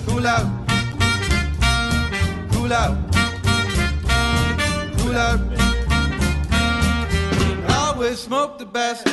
Cool out. Cool out. Cool out. Always smoke the best.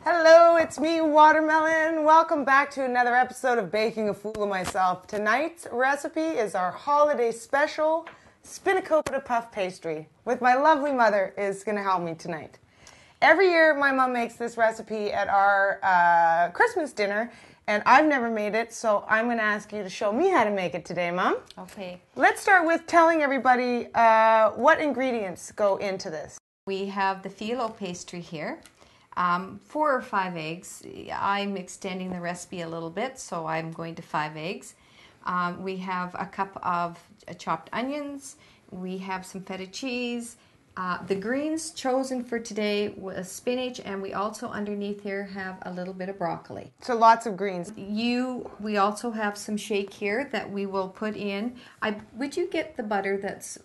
Hello, it's me, Watermelon. Welcome back to another episode of Baking a Fool of Myself. Tonight's recipe is our holiday special Spinakopita puff pastry, with my lovely mother is going to help me tonight. Every year, my mom makes this recipe at our Christmas dinner, and I've never made it, so I'm going to ask you to show me how to make it today, Mom. Okay. Let's start with telling everybody what ingredients go into this. We have the phyllo pastry here. 4 or 5 eggs. I'm extending the recipe a little bit, so I'm going to 5 eggs. We have a cup of chopped onions. We have some feta cheese. The greens chosen for today was spinach, and we also underneath here have a little bit of broccoli. So lots of greens. We also have some shake here that we will put in. Would you get the butter that's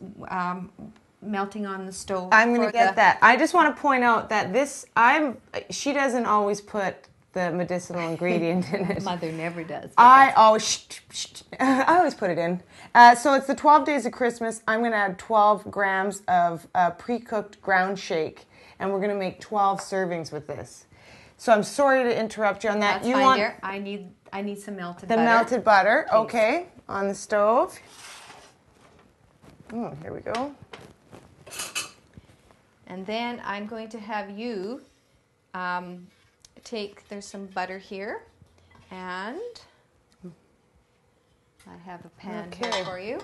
melting on the stove? I'm going to get that. I just want to point out that she doesn't always put the medicinal ingredient in it. Mother never does. I always put it in. So it's the 12 days of Christmas. I'm going to add 12 grams of pre-cooked ground shake, and we're going to make 12 servings with this. So I'm sorry to interrupt you on that. That's fine, dear. I need some melted butter. The melted butter, okay, on the stove. Oh, here we go. And then I'm going to have you there's some butter here, and I have a pan here for you.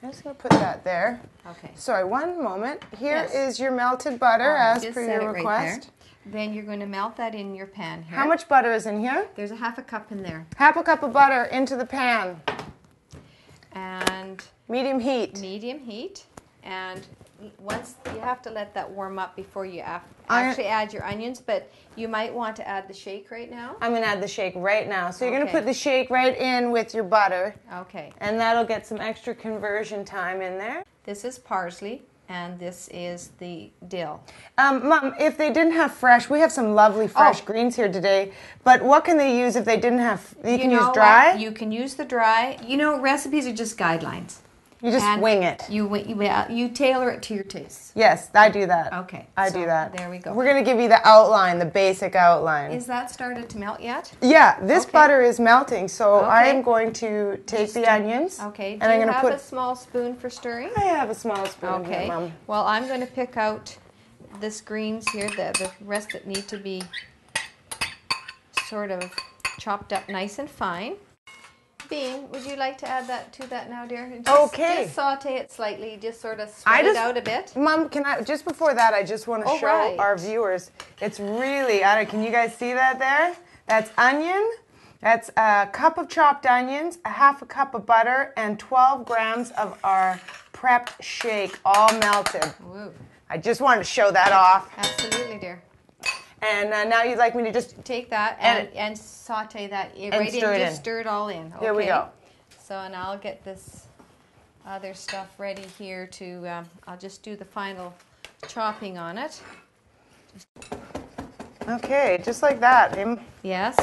I'm just going to put that there. Okay. Sorry, one moment. Here is your melted butter as per your request. Right there. Then you're going to melt that in your pan here. How much butter is in here? There's a half a cup in there. Half a cup of butter into the pan. And medium heat. Medium heat. And once you have to let that warm up before you actually add your onions, but you might want to add the shake right now. I'm going to add the shake right now. So you're going to put the shake right in with your butter. Okay. And that'll get some extra conversion time in there. This is parsley, and this is the dill. Mom, if they didn't have fresh, we have some lovely fresh greens here today, but what can they use if they didn't have, you can use dry? You can use the dry. You know, recipes are just guidelines. You just wing it. You tailor it to your tastes. Yes, I do that. Okay. I do that. There we go. We're going to give you the outline, the basic outline. Is that started to melt yet? Yeah, this butter is melting, so I am going to take the onions. Okay. Do you have a small spoon for stirring? I have a small spoon here, Mom. Well, I'm going to pick out this greens here, the rest that need to be sort of chopped up nice and fine. Bean, would you like to add that to that now, dear? Just saute it slightly, just sort of spread it out a bit. Mom, just before that, I just want to show our viewers. It's really, can you guys see that there? That's onion, that's a cup of chopped onions, a half a cup of butter, and 12 grams of our prepped shake, all melted. Ooh. I just wanted to show that off. Absolutely, dear. And now you'd like me to just take that and saute that right in. Just stir it all in. Okay. Here we go. So, and I'll get this other stuff ready here to. I'll just do the final chopping on it. Okay, just like that. Yes,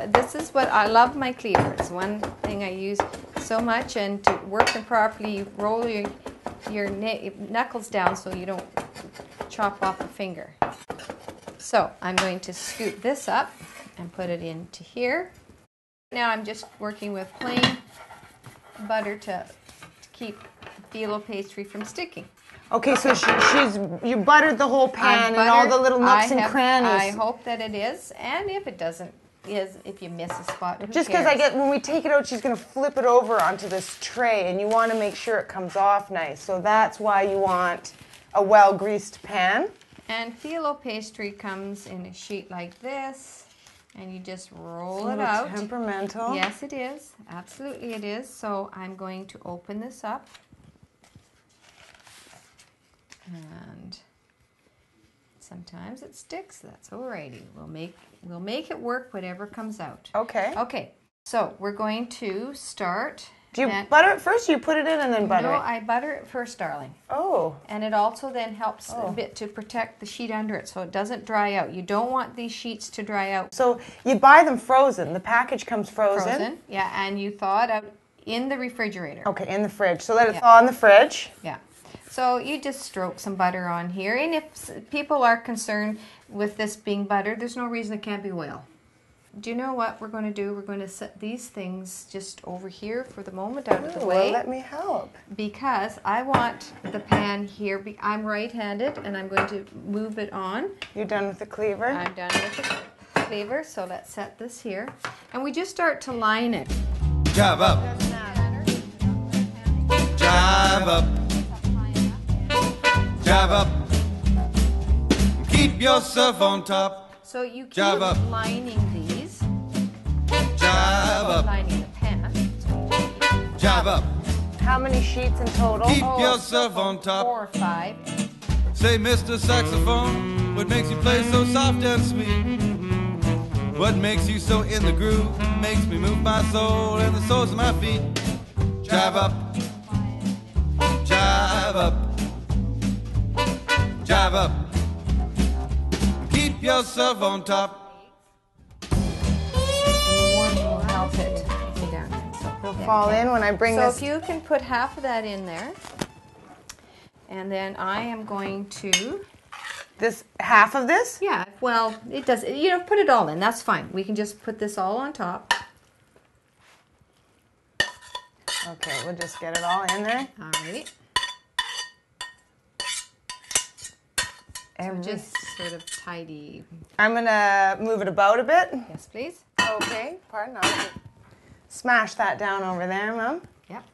this is what I love my cleaver. It's one thing I use so much, and to work them properly, you roll your knuckles down so you don't chop off a finger. So I'm going to scoop this up and put it into here. Now I'm just working with plain butter to keep phyllo pastry from sticking. Okay, so you buttered the whole pan and all the little nooks and crannies. I hope that it is, and if it doesn't, if you miss a spot, who just because when we take it out, she's going to flip it over onto this tray, and you want to make sure it comes off nice. So that's why you want a well-greased pan. And phyllo pastry comes in a sheet like this, and you just roll it out. Temperamental. Yes, it is. Absolutely it is. So I'm going to open this up. And sometimes it sticks. That's alrighty. We'll make it work whatever comes out. Okay. Okay. So we're going to start. Do you butter it first, or you put it in and then butter No, it? I butter it first, darling. Oh. And it also then helps a bit to protect the sheet under it so it doesn't dry out. You don't want these sheets to dry out. So you buy them frozen. The package comes frozen. Frozen, yeah, and you thaw it out in the refrigerator. Okay, in the fridge. So let it thaw in the fridge. Yeah. So you just stroke some butter on here. And if people are concerned with this being butter, there's no reason it can't be oil. Do you know what we're going to do? We're going to set these things just over here for the moment out of the way. Well, let me help. Because I want the pan here. I'm right-handed and I'm going to move it on. You're done with the cleaver? I'm done with the cleaver, so let's set this here. And we just start to line it. Jive up, jive up, jive up. Keep yourself on top. So you keep Jive up. lining these. Jive up, Lining the pan. jive up. How many sheets in total? Keep yourself on top. 4 or 5. Say, Mr. Saxophone, what makes you play so soft and sweet? What makes you so in the groove? Makes me move my soul and the soles of my feet. Jive up, jive up, jive up. Keep yourself on top. Will help it go down. So It'll fall in when I bring So this. if you can put half of that in there, and then I am going to, This half of this? yeah, well, it does, you know, put it all in, that's fine. We can just put this all on top. Okay, we'll just get it all in there. All right. So just sort of tidy. I'm gonna move it about a bit. Yes, please. Okay, pardon. I'll smash that down over there, Mom. Yep.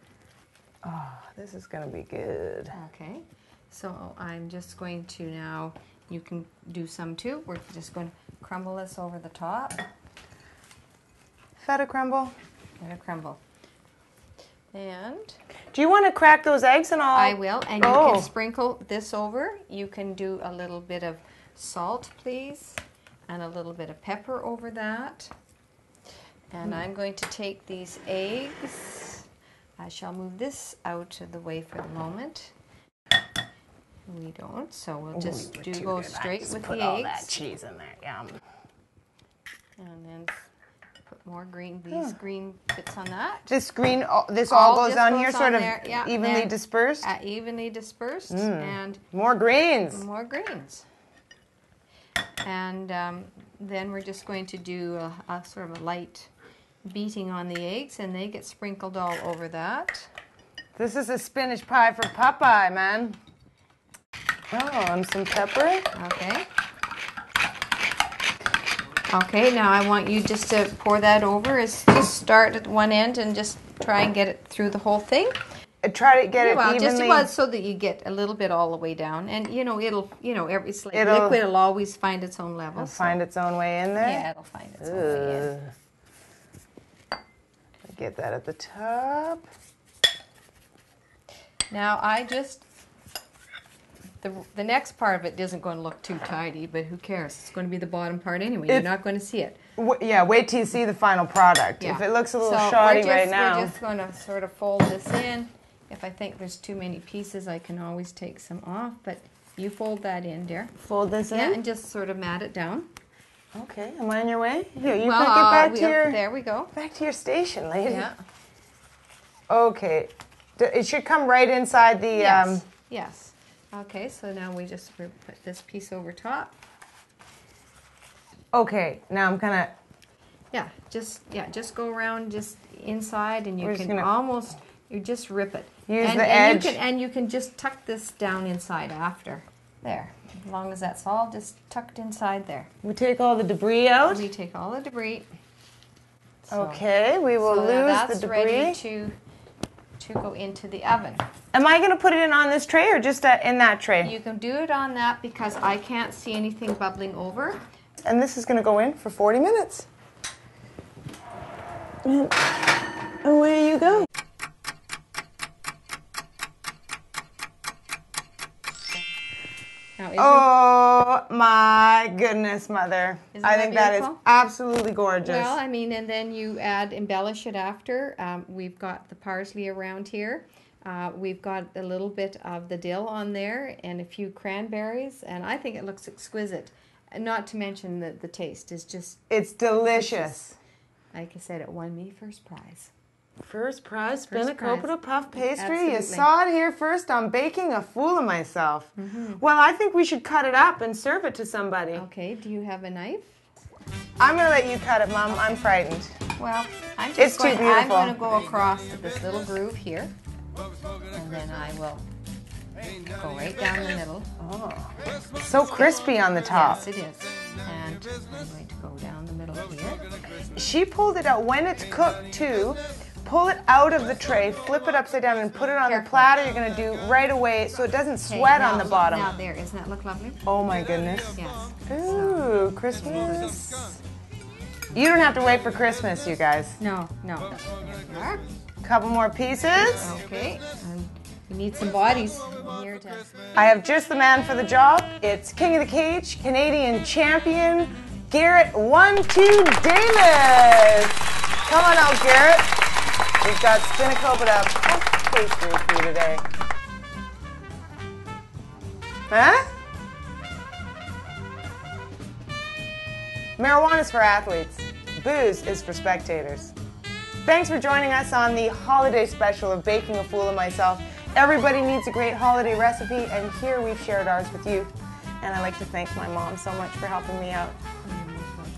Oh, this is gonna be good. Okay. So I'm just going to now, you can do some too. We're just going to crumble this over the top. Feta crumble. Let it crumble. And Do you want to crack those eggs and all? I will. And you can sprinkle this over. You can do a little bit of salt, please, and a little bit of pepper over that. And I'm going to take these eggs. I shall move this out of the way for the moment. We don't, so we'll just go straight with put the all eggs. that cheese in there. Yum. And then put more green, these green bits on that. This green, this all goes just on goes here, on sort of there, yeah, evenly then, dispersed. Evenly dispersed, and More greens. more greens. And then we're just going to do a sort of a light beating on the eggs, and they get sprinkled all over that. This is a spinach pie for Popeye, man. Oh, and some pepper. Okay. Okay, now I want you just to pour that over. Just start at one end and just try and get it through the whole thing. Try to get it Well, evenly. just so that you get a little bit all the way down, and it's like liquid. It'll always find its own level. It'll find its own way in there. Yeah, it'll find its own way in. Get that at the top. Now I just the next part of it isn't going to look too tidy, but who cares? It's going to be the bottom part anyway. You're not going to see it. Yeah, wait till you see the final product. Yeah. If it looks a little So shoddy right now. We're just going to sort of fold this in. If I think there's too many pieces, I can always take some off, but you fold that in, dear. Fold this in? Yeah, and just sort of mat it down. Okay, am I in your way? Here, you Well, get back to your there we go. back to your station, lady. Yeah. Okay, it should come right inside the. Yes. Yes. Okay, so now we just put this piece over top. Okay, now I'm gonna. Yeah, just go around just inside, and you We're just can gonna you just rip it. use and, the and edge. you can just tuck this down inside after. There. As long as that's all just tucked inside there. We take all the debris out. We take all the debris. So, Okay, we will so now lose that's the debris. ready to go into the oven. Am I going to put it in on this tray or just in that tray? You can do it on that because I can't see anything bubbling over. And this is going to go in for 40 minutes. And away you go. Now, Oh my goodness, Mother. Isn't I that think that is beautiful? absolutely gorgeous. Well, I mean, and then you embellish it after. We've got the parsley around here. We've got a little bit of the dill on there and a few cranberries, and I think it looks exquisite. And not to mention that the taste is just... It's delicious. Like I said, it won me first prize. First prize First Spinakopita prize. puff pastry. You Absolutely. saw it here first on Baking a Fool of Myself. Mm-hmm. Well, I think we should cut it up and serve it to somebody. Okay, do you have a knife? I'm going to let you cut it, Mom. I'm frightened. Well, I'm It's just too going, I'm beautiful. going to go across this little groove here, and then I will go right down the middle. Oh, so crispy on the top. Yes, it is. And I'm going to go down the middle here. She pulled it out. When it's cooked, too, pull it out of the tray, flip it upside down, and put it on the Careful. platter. You're going to do right away so it doesn't Okay, sweat now- on the bottom. Now there, doesn't that look lovely? Oh, my goodness. Yes. Ooh, Christmas. You don't have to wait for Christmas, you guys. No, no. There we are. Couple more pieces. Okay. And we need some bodies here to... I have just the man for the job. It's King of the Cage, Canadian champion, Garrett 1-2 Davis. Come on out, Garrett. We've got Spinakopita puff pastry for you today. Huh? Marijuana is for athletes. Booze is for spectators. Thanks for joining us on the holiday special of Baking a Fool of Myself. Everybody needs a great holiday recipe, and here we've shared ours with you. And I'd like to thank my mom so much for helping me out.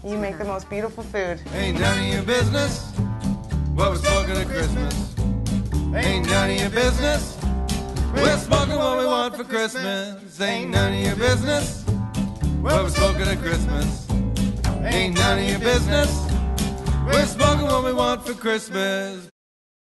You make the most beautiful food. Ain't none of your business what we're smoking at Christmas. Ain't none of your business. We're smoking what we want for Christmas. Ain't none of your business what we're smoking at Christmas. Ain't none of your business. We're smoking what we want for Christmas.